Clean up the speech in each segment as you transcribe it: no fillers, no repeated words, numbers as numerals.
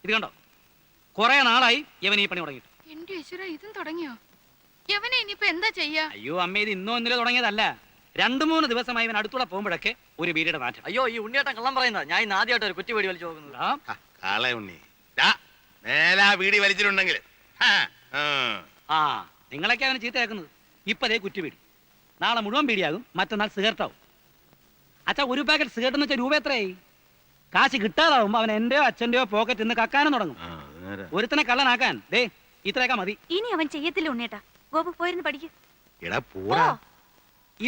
ഇത് കണ്ടോ, കുറെ നാളായി യവൻ ഈ പണി തുടങ്ങിയിട്ട്. എന്റെ ഈശ്വര, ഇതും തുടങ്ങിയോ? യവനെ ഇനിയിപ്പോ എന്താ ചെയ്യാ? അയ്യോ അമ്മ, ഇത് ഇന്നോ ഇന്നലെ തുടങ്ങിയതല്ല. 2-3 ദിവസമായി ഇവൻ അടുത്തൂടെ പോകുമ്പോഴൊക്കെ ഒരു ബീഡിയുടെ നാറ്റം. അയ്യോ, ഈ ഉണ്ണിയേട്ടൻ കള്ളം പറയുന്നത്. ഞാൻ ഇന്ന് ആദ്യമായിട്ട് ഒരു കുറ്റി വീടി വലിച്ചു നോക്കുന്നത്. ഉണ്ണി മേലാ വീടി വലിച്ചിട്ടുണ്ടെങ്കിൽ ആ, നിങ്ങളൊക്കെ അവന് ചീത്തയാക്കുന്നത്. ഇപ്പതേ കുറ്റിപീടി, നാളെ മുഴുവൻ പീടിയാകും, മറ്റന്നാൾ സിഗരറ്റാവും. അച്ഛാ, ഒരു പാക്കറ്റ് സിഗരറ്റ് എന്ന് വെച്ചാൽ രൂപ എത്രയായി? കാശ് കിട്ടാതാവുമ്പോ അവൻ എന്റെയോ അച്ഛന്റെയോ പോക്കറ്റ് നിന്ന് കക്കാനും തുടങ്ങും. ഒരുത്തനെ കള്ളനാക്കാൻ ദേ ഇത്രയൊക്കെ മതി. ഇനി അവൻ ചെയ്യത്തില്ല ഉണ്ണേട്ടാ. ഗോപു പോയിരുന്നു പഠിക്കും.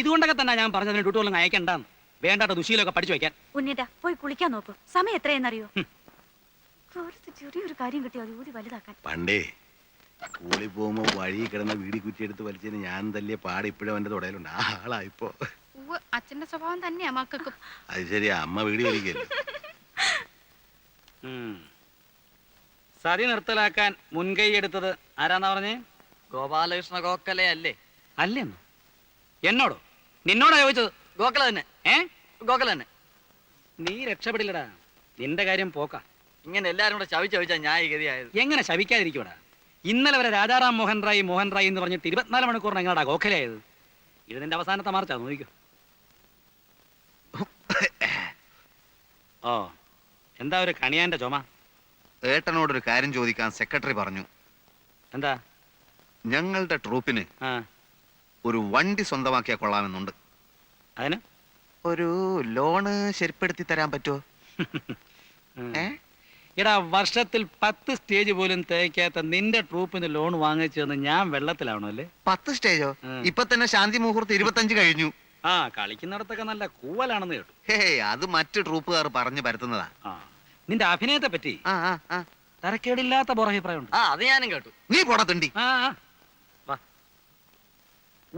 ഇതുകൊണ്ടൊക്കെ തന്നെ ഞാൻ പറഞ്ഞതിന് ഡ്യൂട്ടികളും അയക്കണ്ടെന്ന്. വേണ്ടാത്ത ദുശീലൊക്കെ പഠിച്ചു വെക്കാൻ. ഉണ്ണേട്ടാ പോയി കുളിക്കാൻ നോക്കൂ. സമയം എത്രയെന്നറിയോ? ചെറിയൊരു കാര്യം കിട്ടിയോ അത് ഊതി വലുതാക്കാൻ. പണ്ടേ സ്കൂളിൽ പോകുമ്പോ വഴി കിടന്ന വീടി കുറ്റിയെടുത്ത് വലിച്ചതിന് ഞാൻ തല്ലിയ പാട് ഇപ്പോഴും അവന്റെ തുടയിലുണ്ട്. ആ ആളായിപ്പോ അച്ഛന്റെ സ്വഭാവം തന്നെയാ മക്കൾക്കും. അത് ശരിയാ, അമ്മ വീടി വലിക്കല്ലോ. സതി നിർത്തലാക്കാൻ മുൻകൈ എടുത്തത് ആരാന്നാ പറഞ്ഞേ? ഗോപാലകൃഷ്ണ ഗോഖലെ അല്ലേ? അല്ലെന്നോ? എന്നോടോ? നിന്നോടാ ചോദിച്ചത്? ഗോഖല തന്നെ. ഗോഖല തന്നെ. നീ രക്ഷപ്പെടില്ലടാ, നിന്റെ കാര്യം പോക്കാ. ഇങ്ങനെ എല്ലാരും കൂടെ ചവിച്ചാ ഞാൻ ഈ ഗതിയായത്. എങ്ങനെ ശവിക്കാതിരിക്കൂടാ? ഇന്നലെ വരെ രാജാറാം മോഹൻ റായ് എന്ന് പറഞ്ഞിട്ട് 24 മണിക്കൂറിന് എങ്ങനെയാ ഗോഖലയായത്? ഇത് നിന്റെ അവസാനത്തെ മാർച്ചാ, നോക്കിക്കോ. ഓ, എന്താ ഒരു കണിയാന്റെ ചുമ? ഏട്ടനോടൊരു കാര്യം ചോദിക്കാൻ സെക്രട്ടറി പറഞ്ഞു. എന്താ? ഞങ്ങളുടെ ട്രൂപ്പിന് ഒരു വണ്ടി സ്വന്തമാക്കിയാ കൊള്ളാമെന്നുണ്ട്. അതിന് ഒരു ലോണ് ശരിപ്പെടുത്തി തരാൻ പറ്റുമോ? എടാ, വർഷത്തിൽ 10 സ്റ്റേജ് പോലും തേക്കാത്ത നിന്റെ ട്രൂപ്പിന് ലോൺ വാങ്ങിച്ചെന്ന് ഞാൻ വെള്ളത്തിലാവണോ അല്ലേ? 10 സ്റ്റേജോ? ഇപ്പൊ തന്നെ ശാന്തി മുഹൂർത്ത് 25 കഴിഞ്ഞു. ആ, കളിക്കുന്നിടത്തൊക്കെ നല്ല കൂവലാണെന്ന് കേട്ടു. ഹേ, അത് മറ്റു ട്രൂപ്പുകാർ പറഞ്ഞു പരത്തുന്നതാ. നിന്റെ അഭിനയത്തെ പറ്റി തരക്കേടില്ലാത്ത പുറഭിപ്രായം. അത് ഞാനും കേട്ടു. നീ പോടത്തുണ്ടി.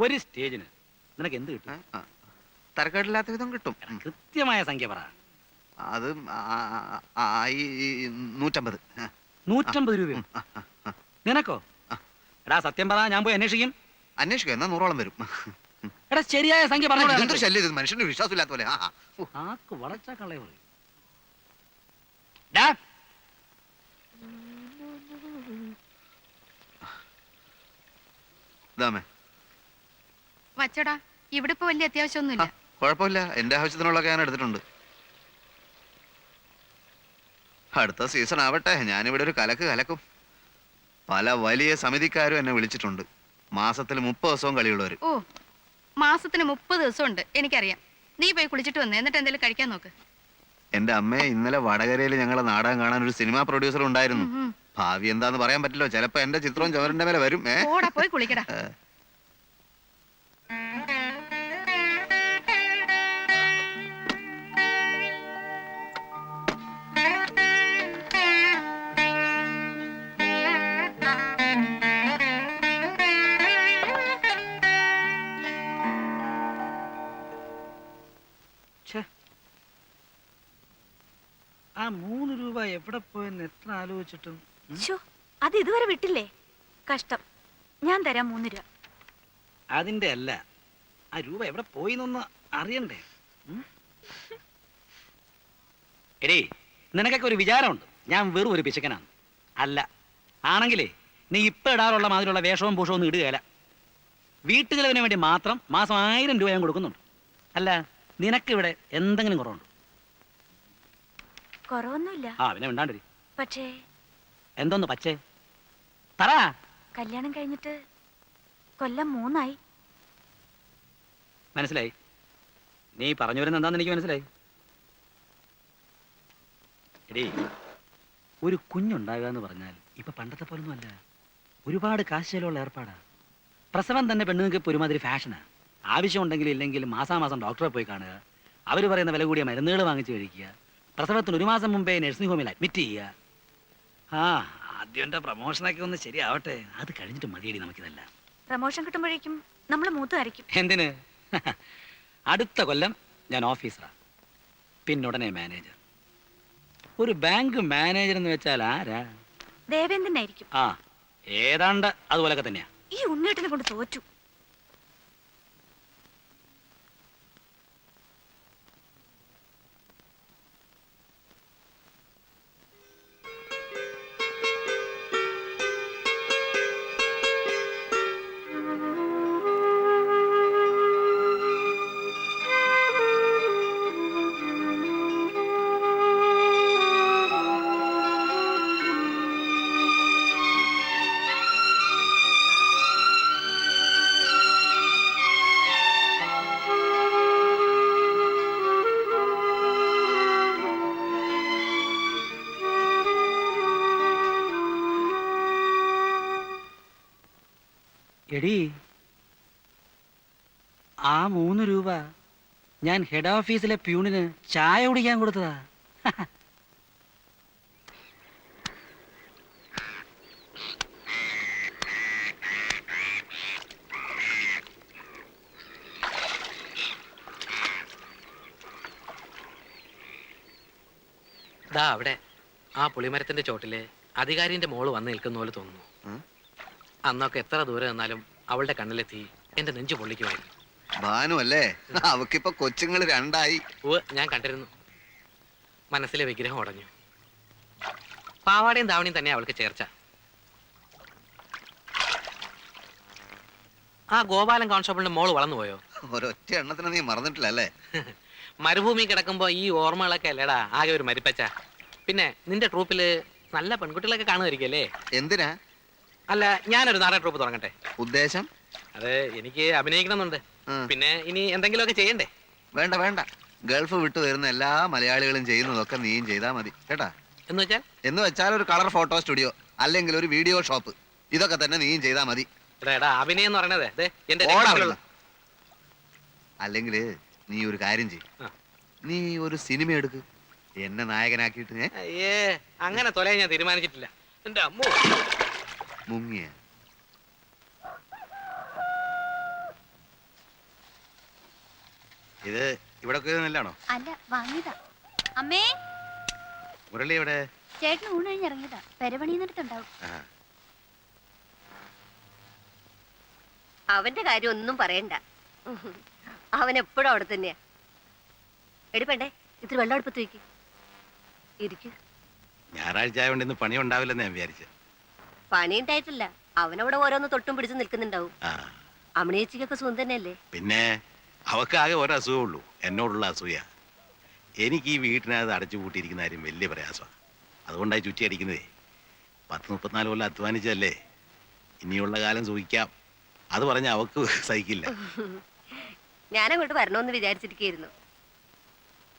ഒരു സ്റ്റേജിന് നിനക്ക് എന്ത് കിട്ടും? തരക്കേടില്ലാത്ത വിധം കിട്ടും. കൃത്യമായ സംഖ്യ പറ. അത് 150. 150 രൂപയോ? നിനക്കോ? എടാ സത്യം പറ, ഞാൻ പോയി അന്വേഷിക്കും. അന്വേഷിക്കും, എന്നാ 100ഓളം വരും. എടാ ശരിയായ സംഖ്യ പറഞ്ഞു. ശല്യം, മനുഷ്യന് വിശ്വാസമില്ലാത്ത പോലെ. ആക്ക് വളച്ചാ കളയ പറയും. വച്ചടാ, ഇവിടെ ഇപ്പൊ വലിയ അത്യാവശ്യമൊന്നുമില്ല. കുഴപ്പമില്ല, എന്റെ ആവശ്യത്തിനുള്ളതൊക്കെ ഞാൻ എടുത്തിട്ടുണ്ട്. അടുത്ത സീസൺ ആവട്ടെ, ഞാനിവിടെ ഒരു കലക്ക് കലക്കും. പല വലിയ സമിതിക്കാരും എന്നെ വിളിച്ചിട്ടുണ്ട്. മാസത്തിൽ 30 ദിവസവും കളിയുള്ളവര്. ഓ, മാസത്തിന് 30 ദിവസം ഉണ്ട്, എനിക്കറിയാം. നീ പോയി കുളിച്ചിട്ട് വന്നേ, എന്നിട്ട് എന്തെങ്കിലും കഴിക്കാൻ നോക്ക്. എന്റെ അമ്മയെ ഇന്നലെ വടകരയിൽ ഞങ്ങളെ നാടകം കാണാൻ ഒരു സിനിമാ പ്രൊഡ്യൂസർ ഉണ്ടായിരുന്നു. ഭാവി എന്താന്ന് പറയാൻ പറ്റില്ലോ, ചിലപ്പോ എന്റെ ചിത്രവും ചുവരിന്റെ മേലെ വരും. പോയി കുളിക്കടാ. ആ 3 രൂപ എവിടെ പോയെന്ന് എത്ര ആലോചിച്ചിട്ടും അത് ഇതുവരെ വിട്ടില്ലേ? കഷ്ടം. ഞാൻ തരാം 3 രൂപ. അതിന്റെ അല്ല, ആ രൂപ എവിടെ പോയിന്നൊന്ന് അറിയണ്ടേ? എടേ, നിനക്കൊക്കെ ഒരു വിചാരമുണ്ട് ഞാൻ വെറും ഒരു പിശുക്കനാണ്. അല്ല, ആണെങ്കിലേ നീ ഇപ്പൊ ഇടാറുള്ള മാതിരിയുള്ള വേഷവും പൂഷവും ഒന്നും ഇടുകയല്ല. വീട്ടുചെലവിന് വേണ്ടി മാത്രം മാസം 1000 രൂപ ഞാൻ കൊടുക്കുന്നുണ്ട്. അല്ല, നിനക്കിവിടെ എന്തെങ്കിലും കുറവുണ്ടോ? കുറവൊന്നുമില്ല. പിന്നെ മിണ്ടാണ്ടിരി. പക്ഷേ എന്തോന്ന് പച്ചേ പറ. കല്യാണം കഴിഞ്ഞിട്ട് കൊല്ലം 3 മനസ്സിലായി. നീ പറഞ്ഞു വരുന്ന എന്താന്ന് എനിക്ക് മനസ്സിലായി. എടീ, ഒരു കുഞ്ഞുണ്ടാകുക എന്ന് പറഞ്ഞാൽ ഇപ്പൊ പണ്ടത്തെ പോലൊന്നും അല്ല. ഒരുപാട് കാശുള്ള ഏർപ്പാടാ. പ്രസവം തന്നെ പെണ്ണുങ്ങൾക്ക് ഇപ്പൊ ഒരുമാതിരി ഫാഷനാ. ആവശ്യമുണ്ടെങ്കിലും ഇല്ലെങ്കിലും മാസാമാസം ഡോക്ടറെ പോയി കാണുക, അവർ പറയുന്ന വില കൂടിയ മരുന്നുകൾ വാങ്ങിച്ചു കഴിക്കുക, പ്രസവത്തിന് 1 മാസം മുമ്പേ നഴ്സിംഗ് ഹോമിൽ അഡ്മിറ്റ് ചെയ്യുക. ആദ്യം എന്റെ പ്രൊമോഷനൊക്കെ ഒന്ന് ശരിയാവട്ടെ, അത് കഴിഞ്ഞിട്ട് മതിയടി നമുക്കിതല്ല. പ്രൊമോഷൻ കിട്ടുമ്പോഴേക്കും നമ്മൾ മൂത്തുമായിരിക്കും. എന്തിന്? അടുത്ത കൊല്ലം ഞാൻ ഓഫീസറാ, പിന്നുടനെ മാനേജർ. ഒരു ബാങ്ക് മാനേജർ എന്ന് വെച്ചാൽ ആരാ? ദേവേന്ദ്രനായിരിക്കും. ഏതാണ്ട് അതുപോലൊക്കെ തന്നെയാ. ഈ ഉണ്ണേട്ടിനെ കൊണ്ട് തോറ്റു. എടി ആ 3 രൂപ ഞാൻ ഹെഡ് ഓഫീസിലെ പ്യൂണിന് ചായ കുടിക്കാൻ കൊടുത്തതാ. ദാ അവിടെ ആ പുളിമരത്തിന്റെ ചോട്ടില് അധികാരിന്റെ മോള് വന്ന് നിൽക്കുന്ന പോലെ തോന്നുന്നു. ഉം. അന്നൊക്കെ എത്ര ദൂരെ നിന്നാലും അവളുടെ കണ്ണിലെത്തി എന്റെ നെഞ്ചു പൊള്ളിക്കുമായിരുന്നു. ഭാനു അല്ലേ? അവക്കിപ്പോ കൊച്ചുങ്ങൾ രണ്ടായി. ഞാൻ കണ്ടിരുന്നു. മനസ്സിലെ വിഗ്രഹം ഉടഞ്ഞു. പാവാടയും ധാവണിയും തന്നെ അവൾക്ക് ചേർച്ച. ആ ഗോപാലൻ കോൺസ്റ്റബിളിന്റെ മോള് വളർന്നു പോയോ? ഒരൊറ്റ എണ്ണത്തിന് നീ മറന്നിട്ടില്ല അല്ലേ? മരുഭൂമി കിടക്കുമ്പോ ഈ ഓർമ്മകളൊക്കെ അല്ലേടാ ആകെ ഒരു മരിപ്പച്ച. പിന്നെ നിന്റെ ട്രൂപ്പില് നല്ല പെൺകുട്ടികളൊക്കെ കാണുമായിരിക്കല്ലേ? എന്തിനാ? അല്ല, ഞാനൊരു നാടക ട്രൂപ്പ് തുടങ്ങട്ടെ. ഉദ്ദേശം? അത് എനിക്ക് അഭിനയിക്കണമെന്നുണ്ട്. ഉം. പിന്നെ ഇനി എന്തെങ്കിലുമൊക്കെ ചെയ്യണ്ടേ? വേണ്ട വേണ്ട, ഗൾഫ് വിട്ടു വരുന്ന എല്ലാ മലയാളികളും ചെയ്യുന്നതൊക്കെ നീയും ചെയ്താ മതി കേട്ടാ. എന്ന് വെച്ചാൽ എന്ന് വെച്ചാൽ ഒരു കളർ ഫോട്ടോ സ്റ്റുഡിയോ അല്ലെങ്കിൽ ഒരു വീഡിയോ ഷോപ്പ്, ഇതൊക്കെ തന്നെ നീയും ചെയ്താ മതി. എടാ അഭിനയം എന്ന് പറയണത് ദേ എന്റെ ഓടാ രക്തത്തിലുള്ള- അല്ലെങ്കിൽ നീ ഒരു കാര്യം ചെയ്യും, ആ. നീ ഒരു സിനിമ എടുക്ക്, എന്നെ നായകനാക്കിയിട്ട് അയ്യേ, അങ്ങനെ തൊലയാൻ ഞാൻ തീരുമാനിച്ചിട്ടില്ല. എന്റെ അമ്മോ. മുങ്ങിയ. ഇത് ഇവിടെ നെല്ലാണോ? അല്ല, വാങ്ങിയതാ. അമ്മേ, മുരളി എവിടെ? ചേട്ടന് ഊണ് കഴിഞ്ഞ് ഇറങ്ങിയതാ. പെരപണിയുന്നിടത്തുണ്ടാവും. അവന്റെ കാര്യം ഒന്നും പറയണ്ട. അവൻ എപ്പോഴും അവിടെ തന്നെയാ. എടുപ്പണ്ടേ, ഇത്തിരി വെള്ളം അടുപ്പത്ത് വയ്ക്ക്. ഇരിക്കു. ഞായറാഴ്ച ആയതുകൊണ്ട് ഇന്ന് പണി ഉണ്ടാവില്ലെന്ന് ഞാൻ വിചാരിച്ചു. പണി ഉണ്ടായിട്ടില്ല, അവനവിടെ ഓരോന്ന് തൊട്ടും പിടിച്ച് നിൽക്കുന്നുണ്ടാവും. അമ്മണിയേച്ചിക്കൊക്കെ സുഖം തന്നെയല്ലേ? പിന്നെ അവക്കാകെ ഒരു അസുഖമുള്ളൂ, എന്നോടുള്ള അസൂയ. എനിക്ക് ഈ വീട്ടിനകത്ത് അടച്ചു പൂട്ടിയിരിക്കുന്ന കാര്യം വലിയ പ്രയാസമാണ്. അതുകൊണ്ടായി ചുറ്റി അടിക്കുന്നതേ. 10-34 കൊല്ലം അധ്വാനിച്ചതല്ലേ, ഇനിയുള്ള കാലം സൂഹിക്കാം. അത് പറഞ്ഞ അവക്ക് സഹിക്കില്ല. ഞാനങ്ങോട്ട് വരണമെന്ന് വിചാരിച്ചിരിക്കുന്നു.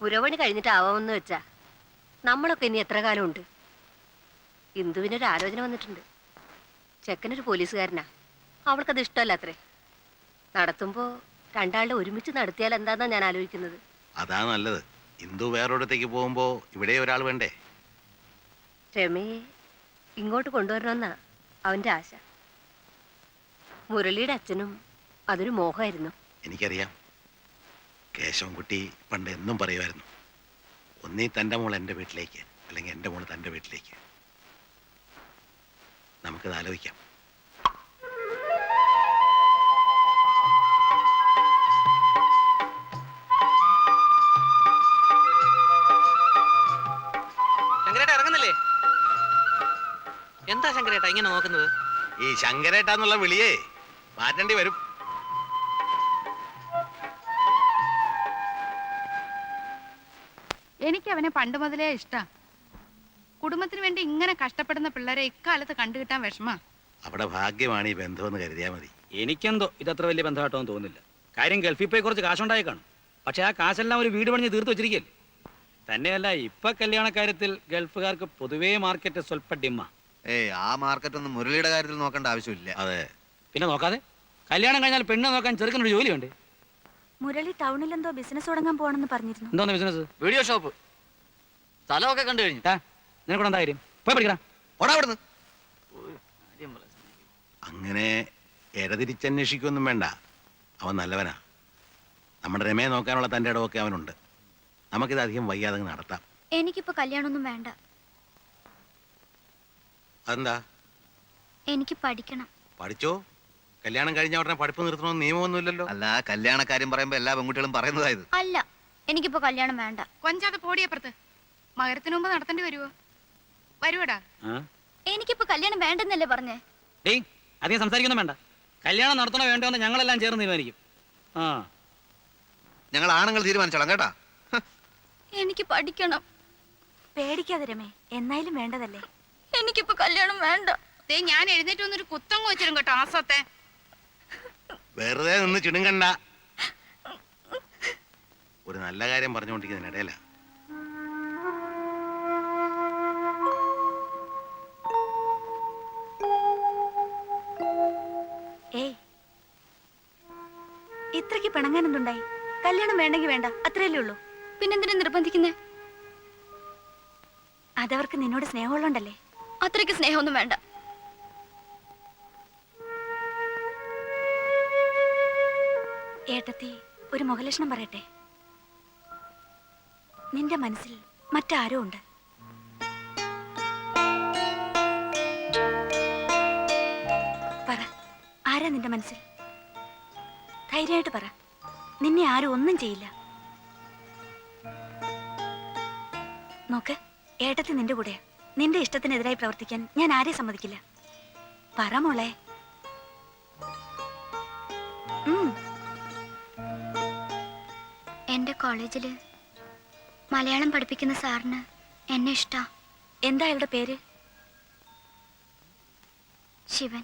പുരവണി കഴിഞ്ഞിട്ടാവാമെന്ന് വെച്ചാ നമ്മളൊക്കെ ഇനി എത്ര കാലമുണ്ട്? ഇന്ദുവിനൊരു ആലോചന വന്നിട്ടുണ്ട്. ചെക്കനൊരു പോലീസുകാരനാ, അവൾക്കത് ഇഷ്ടമല്ല അത്രേ. നടത്തുമ്പോ രണ്ടാളുടെ ഒരുമിച്ച് നടത്തിയാൽ എന്താന്നാ ഞാൻ ആലോചിക്കുന്നത്. അതാ നല്ലത്. ഇന്ദു വേറൊരിടത്തേക്ക് പോകുമ്പോ ഇവിടെ ഒരാൾ വേണ്ടേ? രമയെ ഇങ്ങോട്ട് കൊണ്ടുവരണമെന്നാ അവന്റെ ആശ. മുരളിയുടെ അച്ഛനും അതൊരു മോഹമായിരുന്നു. എനിക്കറിയാം. കേശവൻകുട്ടി പണ്ട് എന്നും പറയുമായിരുന്നു, ഒന്നീ തൻ്റെ മോൾ എൻ്റെ വീട്ടിലേക്ക്, അല്ലെങ്കിൽ എൻ്റെ മോൾ തൻ്റെ വീട്ടിലേക്ക്. നമുക്കത് ആലോചിക്കാം. ശങ്കരേട്ട ഇറങ്ങുന്നില്ലേ? എന്താ ശങ്കരേട്ട ഇങ്ങനെ നോക്കുന്നത്? ഈ ശങ്കരേട്ടാന്നുള്ള വിളിയേ മാറ്റേണ്ടി വരും. എനിക്ക് അവനെ പണ്ട് മുതലേ ഇഷ്ടാ. കുടുംബത്തിന് വേണ്ടി ഇങ്ങനെ കഷ്ടപ്പെടുന്ന പിള്ളേരെ ഇക്കാലത്ത് കണ്ടുകിട്ടാൻ വിഷമാ. അവിടെ ഭാഗ്യമാണ് ഈ ബന്ധമെന്ന് കരുതിയാൽ മതി. എനിക്കെന്തോ ഇതത്ര വലിയ ബന്ധമായിട്ടൊന്നും തോന്നുന്നില്ല. കാര്യം ഗൾഫിൽ പോയി കുറച്ച് കാശുണ്ടായി കാണും. പക്ഷെ ആ കാശെല്ലാം ഒരു വീട് പണിഞ്ഞ് തീർത്ത് വെച്ചിരിക്കല്ലേ. തന്നെയല്ല, ഇപ്പൊ കല്യാണക്കാര്യത്തിൽ ഗൾഫുകാർക്ക് പൊതുവേ മാർക്കറ്റ് സ്വല്പ ഡിമ്മ. ഏയ്, ആ മാർക്കറ്റ് ഒന്നും മുരളിയുടെ കാര്യത്തിൽ നോക്കേണ്ട ആവശ്യമില്ല. അതെ. പിന്നെ നോക്കാതെ കല്യാണം കഴിഞ്ഞാൽ പെണ്ണ് നോക്കാൻ ചെറുക്കനൊരു ജോലി വേണ്ടേ? മുരളി ടൗണിൽ എന്തോ ബിസിനസ് തുടങ്ങാൻ പോകണമെന്ന് പറഞ്ഞിരുന്നു. എന്തോന്ന് ബിസിനസ്? Video shop. സ്ഥലമൊക്കെ കണ്ടു കഴിഞ്ഞു. നിനക്കൂടെ എന്താ കാര്യം? പോയി പഠിക്കണം. ഓടാ അവിടുന്ന്. അങ്ങനെ ഇടതിരിച്ചന്വേഷിക്കൊന്നും വേണ്ട. അവൻ നല്ലവനാ. നമ്മുടെ രമയെ നോക്കാനുള്ള തൻ്റെ ഇടമൊക്കെ അവനുണ്ട്. നമുക്കിത് അധികം വയ്യാതെ നടത്താം. എനിക്കിപ്പോ കല്യാണമൊന്നും വേണ്ട. അതെന്താ? എനിക്ക് പഠിക്കണം. പഠിച്ചോ. കല്യാണം കഴിഞ്ഞ ഉടനെ പഠിപ്പ് നിർത്തണമെന്ന് നിയമമൊന്നുമില്ലല്ലോ. അല്ല, കല്യാണക്കാര്യം പറയുമ്പോ എല്ലാ പെൺകുട്ടികളും പറയുന്നതായത്. അല്ല, എനിക്കിപ്പോ കല്യാണം വേണ്ട. കൊഞ്ചാതെ പോടിയപ്പുറത്ത്. മകരത്തിന് മുമ്പ് നടത്തേണ്ടി വരുവോ? വരുവടാ. എനിക്കിപ്പോ കല്യാണം വേണ്ടെന്നല്ലേ പറഞ്ഞേ? ഡേയ്, അധികം സംസാരിക്കൊന്നും വേണ്ട. കല്യാണം നടത്തണോ വേണ്ടോ എന്ന് ഞങ്ങളെല്ലാം ചേർന്ന് തീരുമാനിക്കും. ഞങ്ങൾ ആണുങ്ങൾ തീരുമാനിച്ചോളാം കേട്ടാ. എനിക്ക് പഠിക്കണം. പേടിക്കാതെ രമേ, എന്നായാലും വേണ്ടതല്ലേ. എനിക്കിപ്പോ കല്യാണം വേണ്ട. ദേ, ഞാൻ എഴുന്നേറ്റ് വന്നൊരു കുത്തങ്ങ് വെച്ചിരും കേട്ടോ ആസത്തെ. വെറുതെ നിന്ന് ചിണുങ്ങണ്ട. ഒരു നല്ല കാര്യം പറഞ്ഞുകൊണ്ടിരിക്കുന്നതിനിടയില. ഏയ്, പിണങ്ങാൻ എന്തുണ്ടായി? കല്യാണം വേണ്ടെങ്കിൽ വേണ്ട, അത്രയല്ലേ ഉള്ളൂ. പിന്നെന്തിനാ നിർബന്ധിക്കുന്നേ? അതവർക്ക് നിന്നോട് സ്നേഹമുള്ളോണ്ടല്ലേ. അത്രയ്ക്ക് സ്നേഹമൊന്നും വേണ്ട. ഏട്ടത്തി, ഒരു മുഖലക്ഷണം പറയട്ടെ. നിന്റെ മനസ്സിൽ മറ്റാരോ ഉണ്ട്. പറ, ആരാ നിന്റെ മനസ്സിൽ? ധൈര്യമായിട്ട് പറ. നിന്നെ ആരും ഒന്നും ചെയ്യില്ല. നോക്ക്, ഏട്ടത്തി നിന്റെ കൂടെയാ. നിന്റെ ഇഷ്ടത്തിനെതിരായി പ്രവർത്തിക്കാൻ ഞാൻ ആരെയും സമ്മതിക്കില്ല. പറ മോളെ. എന്റെ കോളേജില് മലയാളം പഠിപ്പിക്കുന്ന സാറിന് എന്നെ ഇഷ്ടാ. എന്താ അയാളുടെ പേര്? ശിവൻ.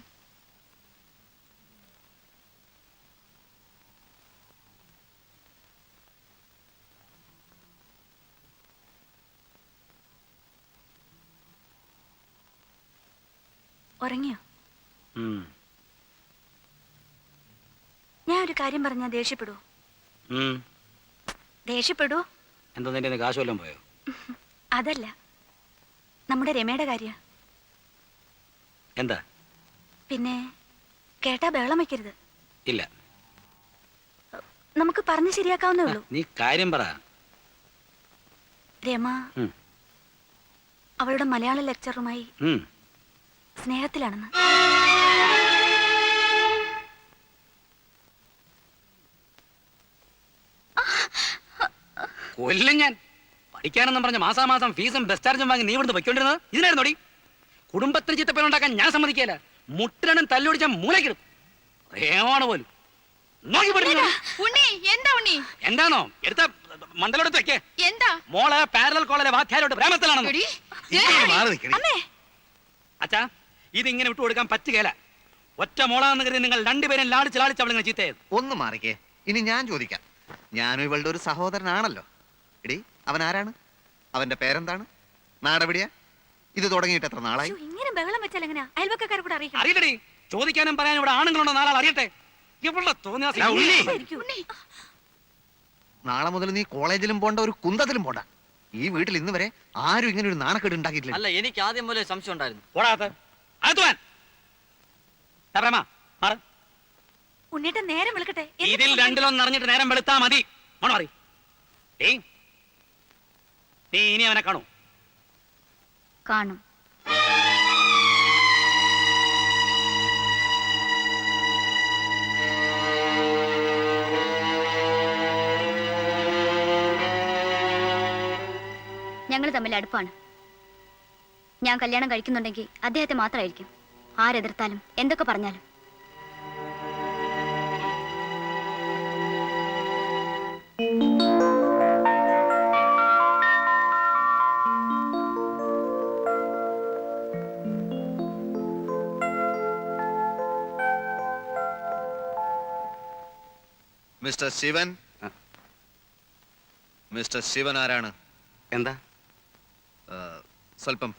ഉറങ്ങിയോ? ഉം. ഞാൻ ഒരു കാര്യം പറഞ്ഞാ ദേഷ്യപ്പെടൂ? ഉം. ദേഷ്യപ്പെടൂ? എന്താ നിന്റെ കയ്യിന്ന് കാശ് വല്ലതും പോയോ? അതല്ല, നമ്മുടെ രമയുടെ കാര്യ. എന്താ? പിന്നെ കേട്ടാ ബഹളം വയ്ക്കരുത്. ഇല്ല. നമുക്ക് പറഞ്ഞ് ശരിയാക്കാവുന്നേ ഉള്ളൂ. നീ കാര്യം പറ. രമ ഉം. അവളുടെ മലയാള ലെക്ചറുമായി ഉം. സ്നേഹത്തിലാണെന്ന്. കൊല്ലും ഞാൻ. പഠിക്കാനെന്നും പറഞ്ഞ മാസാമാസം ഫീസും ബസ് ചാർജും വാങ്ങി നീ ഇവിടുന്ന് പൊയ്ക്കൊണ്ടിരുന്നത് ഇതിനായിരുന്നോടി? കുടുംബത്തിന് ചിത്തപ്പനുണ്ടാക്കാൻ ഞാൻ സമ്മതിക്കില്ല. മുട്ടനും തല്ലൊടിച്ച മൂലക്കിടും. പ്രേമാണ് പോലും. നോക്കി പഠിക്കുന്നു. ഉണ്ണി, എന്താ ഉണ്ണി? എന്താണോ എടുത്ത മണ്ടലോടത്ത് വെക്കേ. എന്താ? മോള് പാരലൽ കോളേജിലെ വാധ്യാരോട്ട് പ്രേമത്തിലാണെന്ന്. എടി, മാറി നിൽക്കണേ. അച്ഛാ, ഇതിങ്ങനെ വിട്ടു കൊടുക്കാൻ പറ്റുകയില്ല. ഒറ്റ മോളാന്ന് കരുതി നിങ്ങൾ രണ്ടുപേരും ലാളിച്ച് ലാളിച്ച് അവളിങ്ങനെ ചീത്തയത്. ഒന്ന് മാറിക്കേ. ഇനി ഞാൻ ചോദിക്കാം. ഞാനും ഇവളുടെ ഒരു സഹോദരനാണല്ലോ. എടി, അവൻ ആരാണ്? അവന്റെ പേരെന്താണ്? നാടെവിടെയാ? ഇത് തുടങ്ങിയിട്ട് എത്ര നാളായി? ശ്ശോ, ഇങ്ങനെ ബഹളം വെച്ചാൽ എങ്ങനെയാ? അയൽവക്കാരെ കൂടെ അറിയിക്കണം. അറിയില്ലടി. ചോദിക്കാനും പറയാനും ഇവിടെ ആണുങ്ങളുണ്ടോ? നാലാൾ അറിയട്ടെ. ഇവളുടെ തോന്നിയ ഇരിക്കൂ. നാളെ മുതൽ നീ കോളേജിലും പോണ്ട, ഒരു കുന്തത്തിലും പോണ്ട. ഈ വീട്ടിൽ ഇന്ന് വരെ ആരും ഇങ്ങനെ ഒരു നാണക്കേട് ഉണ്ടാക്കിയിട്ടില്ല. അല്ല, എനിക്ക് ആദ്യം പോലെ സംശയം ഉണ്ടായിരുന്നു. ഉണ്ണിയേട്ട നേരം വിളിക്കട്ടെ. ഇതിൽ രണ്ടിലൊന്നും അറിഞ്ഞിട്ട് നേരം വെളുത്താ മതി. മോണോ അറി. നീ ഇനി അവനെ കാണൂ? കാണും. ഞങ്ങൾ തമ്മിൽ അടുപ്പാണ്. ഞാൻ കല്യാണം കഴിക്കുന്നുണ്ടെങ്കിൽ അദ്ദേഹത്തെ മാത്രമായിരിക്കും. ആരെതിർത്താലും എന്തൊക്കെ പറഞ്ഞാലും. മിസ്റ്റർ ശിവൻ. മിസ്റ്റർ ശിവൻ ആരാണ്? എന്താ? സ്വല്പം